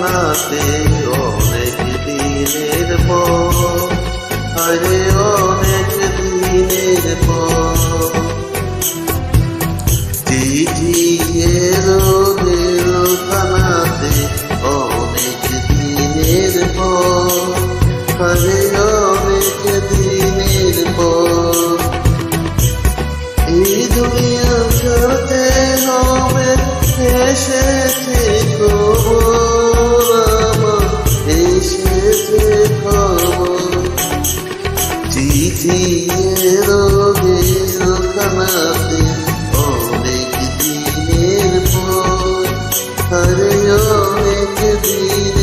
খানাতে অনেক দিনের পর, আরে অনেক দিনের পর চিঠি এলো খানাতে অনেক দিনের পর, আরে অনেক দিনের পর এই দুনিয়া ছাড়তে হবে এসেছে খবর আমার, এসেছে খবর চিঠি এলো খানাতে অনেক দিনের পর, আরে অনেক দিনের